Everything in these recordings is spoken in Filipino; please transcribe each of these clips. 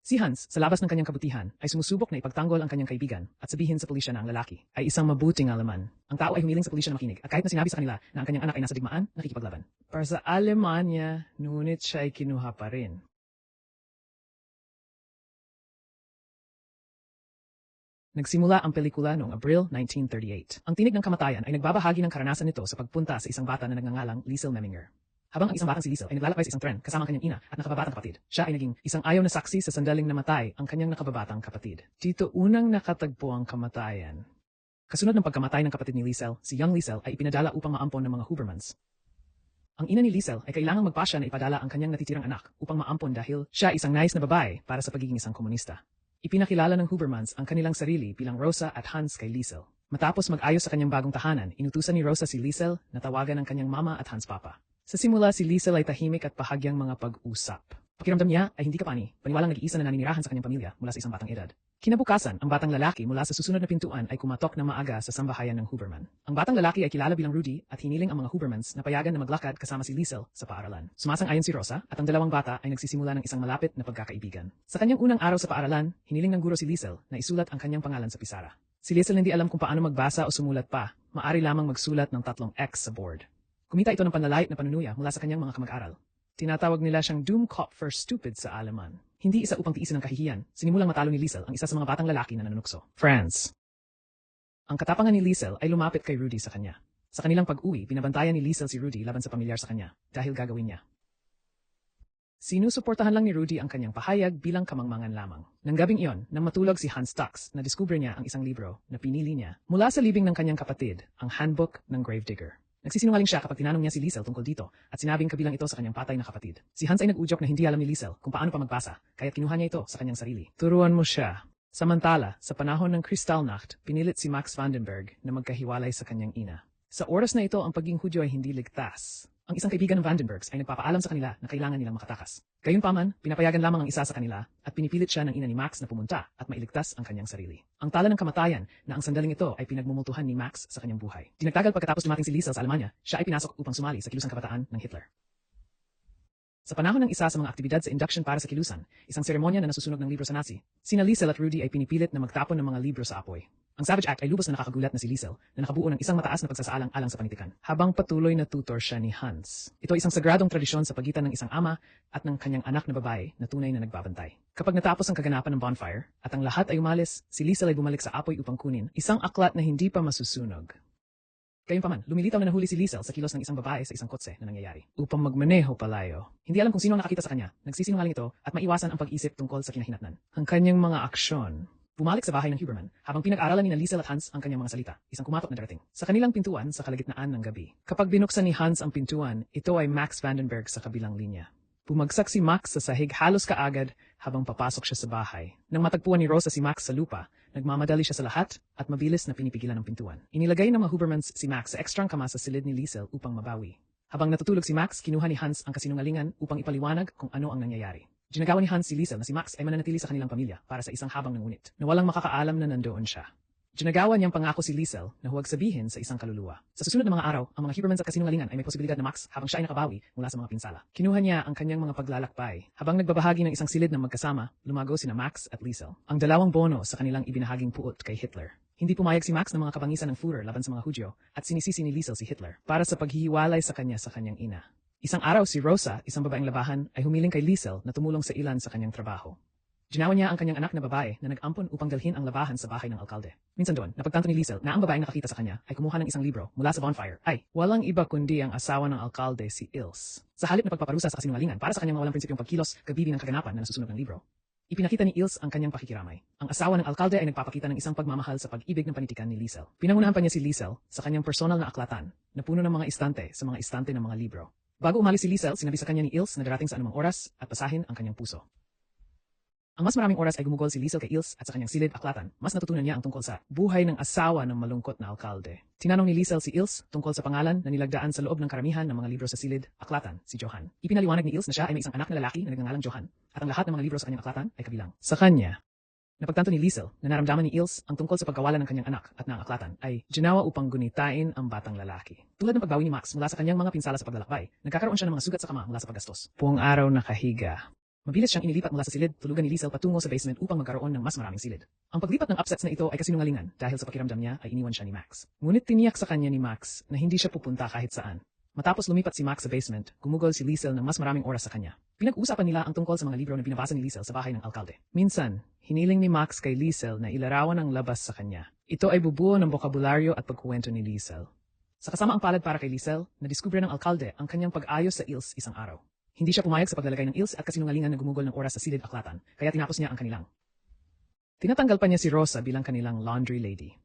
Si Hans, sa labas ng kanyang kabutihan, ay sumusubok na ipagtanggol ang kanyang kaibigan at sabihin sa pulisya na ang lalaki ay isang mabuting Aleman. Ang tao ay humiling sa pulisya na makinig at kahit na sinabi sa kanila na ang kanyang anak ay nasa digmaan, nakikipaglaban. Para sa Alemanya, ngunit siya ay kinuha pa rin. Nagsimula ang pelikula noong Abril 1938. Ang tinig ng kamatayan ay nagbabahagi ng karanasan nito sa pagpunta sa isang bata na nagngangalang Liesel Memminger. Habang ang isang batang si Liesel ay naglalakbay sa isang tren kasama ang kanyang ina at nakababatang kapatid, siya ay naging isang ayaw na saksi sa sandaling namatay ang kanyang nakababatang kapatid. Dito unang nakatagpo ang kamatayan. Kasunod ng pagkamatay ng kapatid ni Liesel, si young Liesel ay ipinadala upang maampon ng mga Hubermans. Ang ina ni Liesel ay kailangang magpasya na ipadala ang kanyang natitirang anak upang maampon dahil siya isang nais na babae para sa pagiging isang komunista. Ipinakilala ng Hubermans ang kanilang sarili bilang Rosa at Hans kay Liesel. Matapos mag-ayos sa kanyang bagong tahanan, inutusan ni Rosa si Liesel na tawagan ang kanyang mama at Hans papa. Sa simula, si Liesel ay tahimik at bahagyang mga pag-usap. Pakiramdam niya ay hindi kapani, paniwalang nag-iisa na naninirahan sa kanyang pamilya mula sa isang batang edad. Kinabukasan, ang batang lalaki mula sa susunod na pintuan ay kumatok na maaga sa sambahayan ng Huberman. Ang batang lalaki ay kilala bilang Rudy at hiniling ang mga Hubermans na payagan na maglakad kasama si Liesel sa paaralan. Sumasang-ayon si Rosa at ang dalawang bata ay nagsisimula ng isang malapit na pagkakaibigan. Sa kanyang unang araw sa paaralan, hiniling ng guro si Liesel na isulat ang kanyang pangalan sa pisara. Si Liesel hindi alam kung paano magbasa o sumulat pa, maari lamang magsulat ng 3 X sa board. Kumita ito ng panlalait na panunuya mula sa kanyang mga kamag-aral. Tinatawag nila siyang Doomkopf für Stupid sa Aleman. Hindi isa upang tiisin ng kahihiyan, sinimulang matalo ni Liesel ang isa sa mga batang lalaki na nanunukso. France. Ang katapangan ni Liesel ay lumapit kay Rudy sa kanya. Sa kanilang pag-uwi, binabantayan ni Liesel si Rudy laban sa pamilyar sa kanya, dahil gagawin niya. Sinusuportahan lang ni Rudy ang kanyang pahayag bilang kamangmangan lamang. Nang gabing iyon, nang matulog si Hans Tux, nadiskubre niya ang isang libro na pinili niya mula sa libing ng kanyang kapatid, ang Handbook ng Gravedigger. Nagsisinungaling siya kapag tinanong niya si Liesel tungkol dito at sinabing kabilang ito sa kanyang patay na kapatid. Si Hans ay nag-udyok na hindi alam ni Liesel kung paano pa magbasa, kaya't kinuha niya ito sa kanyang sarili. Turuan mo siya. Samantala, sa panahon ng Kristallnacht, pinilit si Max Vandenberg na magkahiwalay sa kanyang ina. Sa oras na ito, ang pagiging Hudyo ay hindi ligtas. Ang isang kaibigan ng Vandenbergs ay nagpapaalam sa kanila na kailangan nilang makatakas. Gayunpaman, pinapayagan lamang ang isa sa kanila at pinipilit siya ng ina ni Max na pumunta at mailigtas ang kanyang sarili. Ang tala ng kamatayan na ang sandaling ito ay pinagmumultuhan ni Max sa kanyang buhay. Di nagtagal pagkatapos dumating si Liesel sa Alemanya, siya ay pinasok upang sumali sa kilusang kabataan ng Hitler. Sa panahon ng isa sa mga aktibidad sa induction para sa kilusan, isang seremonya na nasusunog ng libro sa Nazi, sina Liesel at Rudy ay pinipilit na magtapon ng mga libro sa apoy. Ang Savage Act ay lubos na nakakagulat na si Liesel na nakabuo ng isang mataas na pagsasaalang-alang sa panitikan, habang patuloy na tutor siya ni Hans. Ito ay isang sagradong tradisyon sa pagitan ng isang ama at ng kanyang anak na babae na tunay na nagbabantay. Kapag natapos ang kaganapan ng bonfire at ang lahat ay umalis, si Liesel ay bumalik sa apoy upang kunin isang aklat na hindi pa masusunog. Gayunpaman, lumilitaw na nahuli si Liesel sa kilos ng isang babae sa isang kotse na nangyayari upang magmaneho palayo. Hindi alam kung sino ang nakakita sa kanya, nagsisinungaling ito at maiwasan ang pag-isip tungkol sa kinahinatnan. Ang kanyang mga aksyon. Bumalik sa bahay ng Huberman habang pinag-aralan ni Liesel at Hans ang kanyang mga salita, isang kumatok na darating. Sa kanilang pintuan sa kalagitnaan ng gabi. Kapag binuksan ni Hans ang pintuan, ito ay Max Vandenberg sa kabilang linya. Bumagsak si Max sa sahig halos kaagad habang papasok siya sa bahay. Nang matagpuan ni Rosa si Max sa lupa, nagmamadali siya sa lahat at mabilis na pinipigilan ang pintuan. Inilagay ng mga Hubermans si Max sa ekstrang kama sa silid ni Liesel upang mabawi. Habang natutulog si Max, kinuha ni Hans ang kasinungalingan upang ipaliwanag kung ano ang nangyayari. Ginagawa ni Hans si Liesel na si Max ay mananatili sa kanilang pamilya para sa isang habang ng ngunit, na walang makakaalam na nandoon siya. Ginagawa niyang pangako si Liesel na huwag sabihin sa isang kaluluwa. Sa susunod na mga araw, ang mga Hubermans at kasinungalingan ay may posibilidad na Max habang siya ay nakabawi mula sa mga pinsala. Kinuha niya ang kanyang mga paglalakbay. Habang nagbabahagi ng isang silid na magkasama, lumago sina Max at Liesel. Ang dalawang bono sa kanilang ibinahaging puot kay Hitler. Hindi pumayag si Max ng mga kabangisan ng Führer laban sa mga Hudyo at sinisisi ni Liesel si Hitler para sa paghihiwalay sa kanyang ina. Isang araw si Rosa, isang babaeng labahan, ay humiling kay Liesel na tumulong sa ilan sa kanyang trabaho. Ginawa niya ang kanyang anak na babae na nag-ampon upang dalhin ang labahan sa bahay ng alkalde. Minsan doon, napagtanto ni Liesel na ang babaeng nakakita sa kanya ay kumuha ng isang libro mula sa bonfire ay walang iba kundi ang asawa ng alkalde si Ilse. Sa halip na pagpaparusa sa kasinungalingan para sa kanyang mawalang prinsipyong pagkilos kabibi ng kaganapan na nasusunog ng libro, ipinakita ni Ilse ang kanyang pakikiramay. Ang asawa ng alkalde ay nagpapakita ng isang pagmamahal sa pag-ibig ng panitikan ni Liesel. Pinangunahan pa niya si Liesel sa kanyang personal na aklatan na puno ng mga istante sa mga istante ng mga libro. Bago umalis si Liesel, sinabi sa kanya ni Ilse na darating sa anumang oras at basahin ang kanyang puso. Ang mas maraming oras ay gumugol si Liesel kay Ilse at sa kanyang silid aklatan, mas natutunan niya ang tungkol sa buhay ng asawa ng malungkot na alkalde. Tinanong ni Liesel si Ilse tungkol sa pangalan na nilagdaan sa loob ng karamihan ng mga libro sa silid aklatan, si Johann. Ipinaliwanag ni Ilse na siya ay may isang anak na lalaki na nagngangalang Johann at ang lahat ng mga libro sa kanyang aklatan ay kabilang sa kanya. Napagtanto ni Liesel na naramdaman ni Ilse ang tungkol sa pagkawalan ng kanyang anak at ng aklatan ay ginawa upang gunitain ang batang lalaki. Tulad ng pagbawi ni Max mula sa kanyang mga pinsala sa paglalakbay, nagkakaroon siya ng mga sugat sa kama mula sa paggastos. Buong araw nakahiga. Mabilis siyang inilipat mula sa silid, tulugan ni Liesel patungo sa basement upang magkaroon ng mas maraming silid. Ang paglipat ng upsets na ito ay kasinungalingan dahil sa pakiramdam niya ay iniwan siya ni Max. Ngunit tiniyak sa kanya ni Max na hindi siya pupunta kahit saan. Matapos lumipat si Max sa basement, gumugol si Liesel ng mas maraming oras sa kanya. Pinag-uusapan nila ang tungkol sa mga libro na binabasa ni Liesel sa bahay ng alkalde. Minsan, hiniling ni Max kay Liesel na ilarawan ang labas sa kanya. Ito ay bubuo ng bokabularyo at pagkuwento ni Liesel. Sa kasamaang palad para kay Liesel, nadiskubre ng alkalde ang kanyang pag-ayos sa ILS isang araw. Hindi siya pumayag sa paglalagay ng ILS at kasinungalingan na gumugol ng oras sa silid-aklatan, kaya tinapos niya ang kanilang. Tinatanggal pa niya si Rosa bilang kanilang laundry lady.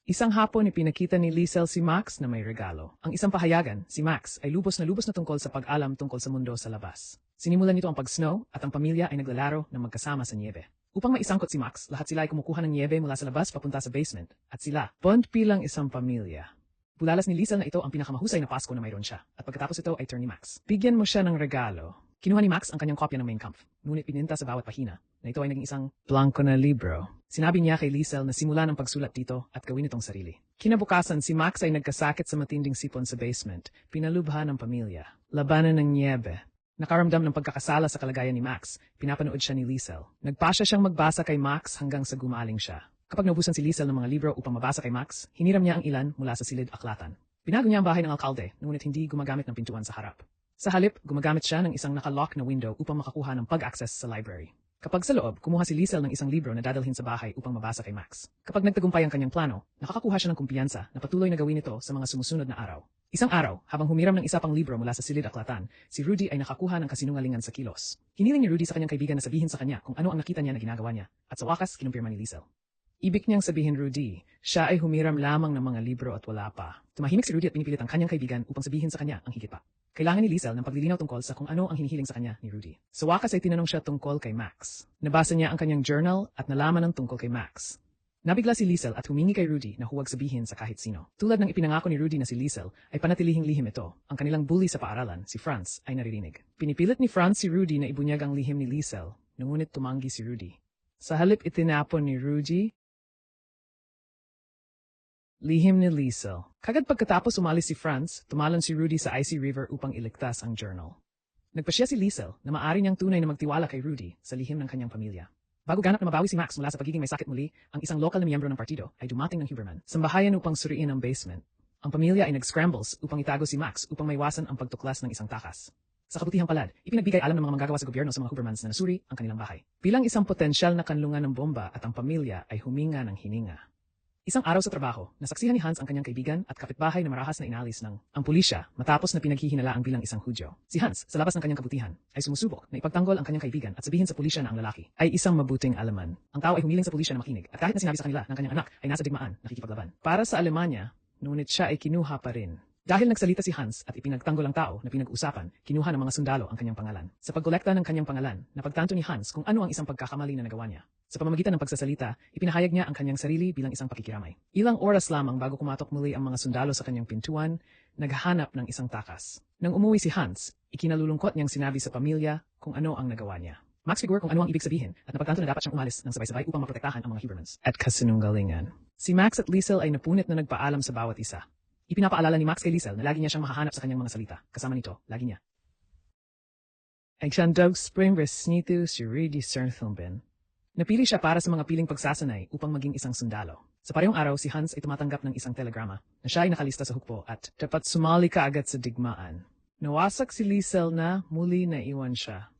Isang hapon ipinakita ni Liesel si Max na may regalo. Ang isang pahayagan, si Max, ay lubos na tungkol sa pag-alam tungkol sa mundo sa labas. Sinimulan nito ang pag-snow at ang pamilya ay naglalaro na magkasama sa niebe. Upang maisangkot si Max, lahat sila ay kumukuha ng niebe mula sa labas papunta sa basement. At sila, bond bilang isang pamilya. Bulalas ni Liesel na ito ang pinakamahusay na Pasko na mayroon siya. At pagkatapos ito ay turn ni Max. Bigyan mo siya ng regalo. Kinuha ni Max ang kanyang kopya ng Mein Kampf, ngunit pininta sa bawat pahina na ito ay naging isang blanco na libro. Sinabi niya kay Liesel na simulan ang pagsulat dito at gawin itong sarili. Kinabukasan, si Max ay nagkasakit sa matinding sipon sa basement, pinalubha ng pamilya. Labanan ng niebe. Nakaramdam ng pagkakasala sa kalagayan ni Max, pinapanood siya ni Liesel. Nagpasya siyang magbasa kay Max hanggang sa gumaling siya. Kapag naubusan si Liesel ng mga libro upang mabasa kay Max, hiniram niya ang ilan mula sa silid-aklatan. Binago niya ang bahay ng alkalde, ngunit hindi gumagamit ng pintuan sa harap. Sa halip, gumagamit siya ng isang nakalock na window upang makakuha ng pag-access sa library. Kapag sa loob, kumuha si Liesel ng isang libro na dadalhin sa bahay upang mabasa kay Max. Kapag nagtagumpay ang kanyang plano, nakakakuha siya ng kumpiyansa na patuloy na gawin ito sa mga sumusunod na araw. Isang araw, habang humiram ng isa pang libro mula sa silid-aklatan, si Rudy ay nakakuha ng kasinungalingan sa kilos. Hiniling ni Rudy sa kanyang kaibigan na sabihin sa kanya kung ano ang nakita niya na ginagawa niya, at sa wakas, kinumpirma ni Liesel. Ibig niyang sabihin, Rudy, siya ay humiram lamang ng mga libro at wala pa. Tumahimik si Rudy at pinipilit ang kanyang kaibigan upang sabihin sa kanya ang higit pa. Kailangan ni Liesel ng paglilinaw tungkol sa kung ano ang hinihiling sa kanya ni Rudy. Sa wakas ay tinanong siya tungkol kay Max. Nabasa niya ang kanyang journal at nalaman ang tungkol kay Max. Nabigla si Liesel at humingi kay Rudy na huwag sabihin sa kahit sino. Tulad ng ipinangako ni Rudy na si Liesel ay panatilihing lihim ito. Ang kanilang bully sa paaralan, si Franz, ay naririnig. Pinipilit ni Franz si Rudy na ibunyag ang lihim ni Liesel, ngunit tumanggi si Rudy. Sa halip itinapon ni Rudy lihim ni Liesel. Kagad pagkatapos umalis si Franz, tumalon si Rudy sa icy river upang iligtas ang journal. Nagpasya si Liesel na maaari niyang tunay na magtiwala kay Rudy sa lihim ng kanyang pamilya. Bago ganap na mabawi si Max mula sa pagiging may sakit muli, ang isang lokal na miyembro ng partido ay dumating ng Huberman sa bahayan upang suriin ang basement. Ang pamilya ay nag-scrambles upang itago si Max upang maiwasan ang pagtuklas ng isang takas. Sa kabutihang palad, ipinagbigay alam ng mga manggagawa sa gobyerno sa mga Hubermans na nasuri ang kanilang bahay. Bilang isang potensyal na kanlungan ng bomba at ang pamilya ay huminga ng hininga. Isang araw sa trabaho, nasaksihan ni Hans ang kanyang kaibigan at kapitbahay na marahas na inalis ng ang pulisya matapos na pinaghihinalaang bilang isang Hudyo. Si Hans, sa labas ng kanyang kabutihan, ay sumusubok na ipagtanggol ang kanyang kaibigan at sabihin sa pulisya na ang lalaki ay isang mabuting alaman. Ang tao ay humiling sa pulisya na makinig at kahit na sinabi sa kanila ng kanyang anak ay nasa digmaan, nakikipaglaban. Para sa Alemanya, ngunit siya ay kinuha pa rin. Dahil nagsalita si Hans at ipinagtanggol ang tao na pinag-usapan, kinuha ng mga sundalo ang kanyang pangalan. Sa pagkolekta ng kanyang pangalan, napagtanto ni Hans kung ano ang isang pagkakamali na nagawa niya. Sa pamamagitan ng pagsasalita, ipinahayag niya ang kanyang sarili bilang isang pakikiramay. Ilang oras lamang bago kumatok muli ang mga sundalo sa kanyang pintuan, naghahanap ng isang takas. Nang umuwi si Hans, ikinalulungkot niyang sinabi sa pamilya kung ano ang nagawa niya. Max figure kung ano ang ibig sabihin at napagtanto na dapat siyang umalis ng sabay-sabay upang maprotektahan ang mga Hubermans at kasinungalingan. Si Max at Liesel ay napunit na nagpaalam sa bawat isa. Ipinapaalala ni Max kay Liesel na lagi niya siyang mahahanap sa kanyang mga salita. Kasama nito, lagi niya ay siyang dog spring resnito si Rudy Sernthumben. Napili siya para sa mga piling pagsasanay upang maging isang sundalo. Sa parehong araw, si Hans ay tumatanggap ng isang telegrama na siya ay nakalista sa hukbo at dapat sumali ka agad sa digmaan. Nawasak si Liesel na muli na iwan siya.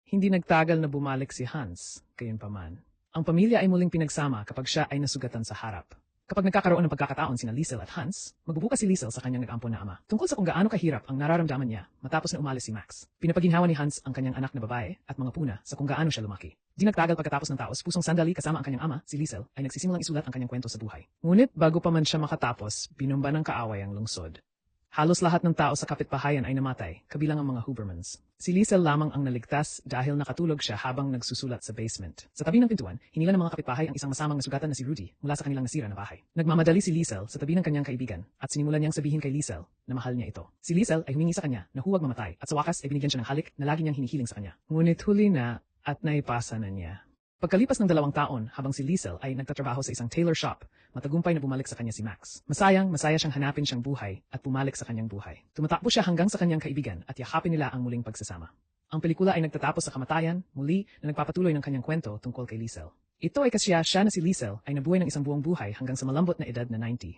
Hindi nagtagal na bumalik si Hans, gayunpaman. Ang pamilya ay muling pinagsama kapag siya ay nasugatan sa harap. Kapag nagkakaroon ng pagkakataon sina Liesel at Hans, magbubukas si Liesel sa kanyang nag-ampon na ama tungkol sa kung gaano kahirap ang nararamdaman niya matapos na umalis si Max. Pinapaginhawa ni Hans ang kanyang anak na babae at mga puna sa kung gaano siya lumaki. Di nagtagal pagkatapos ng taos pusong sandali kasama ang kanyang ama, si Liesel, ay nagsisimulang isulat ang kanyang kwento sa buhay. Ngunit bago pa man siya makatapos, binomba ng kaaway ang lungsod. Halos lahat ng tao sa kapitbahayan ay namatay, kabilang ang mga Hubermans. Si Liesel lamang ang naligtas dahil nakatulog siya habang nagsusulat sa basement. Sa tabi ng pintuan, hinila ng mga kapitbahay ang isang masamang nasugatan na si Rudy mula sa kanilang nasira na bahay. Nagmamadali si Liesel sa tabi ng kanyang kaibigan at sinimulan niyang sabihin kay Liesel na mahal niya ito. Si Liesel ay humingi sa kanya na huwag mamatay at sa wakas ay binigyan siya ng halik na lagi niyang hinihiling sa kanya. Ngunit huli na at naipasa na niya. Pagkalipas ng 2 taon, habang si Liesel ay nagtatrabaho sa isang tailor shop, matagumpay na bumalik sa kanya si Max. Masaya siyang hanapin siyang buhay at bumalik sa kanyang buhay. Tumatakbo siya hanggang sa kanyang kaibigan at yakapin nila ang muling pagsasama. Ang pelikula ay nagtatapos sa kamatayan, muli na nagpapatuloy ng kanyang kwento tungkol kay Liesel. Ito ay kasi siya na si Liesel ay nabuhay ng isang buong buhay hanggang sa malambot na edad na 90.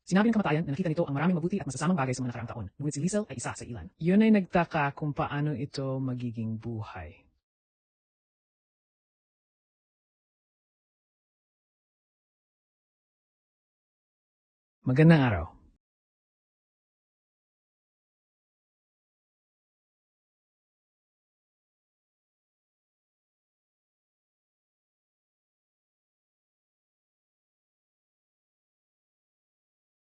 Sinabi ng kamatayan na nakita nito ang maraming mabuti at masasamang bagay sa mga nakaraang taon, ngunit si Liesel ay isa sa ilan. Yun ay nagtaka kung paano ito magiging buhay. Magandang araw.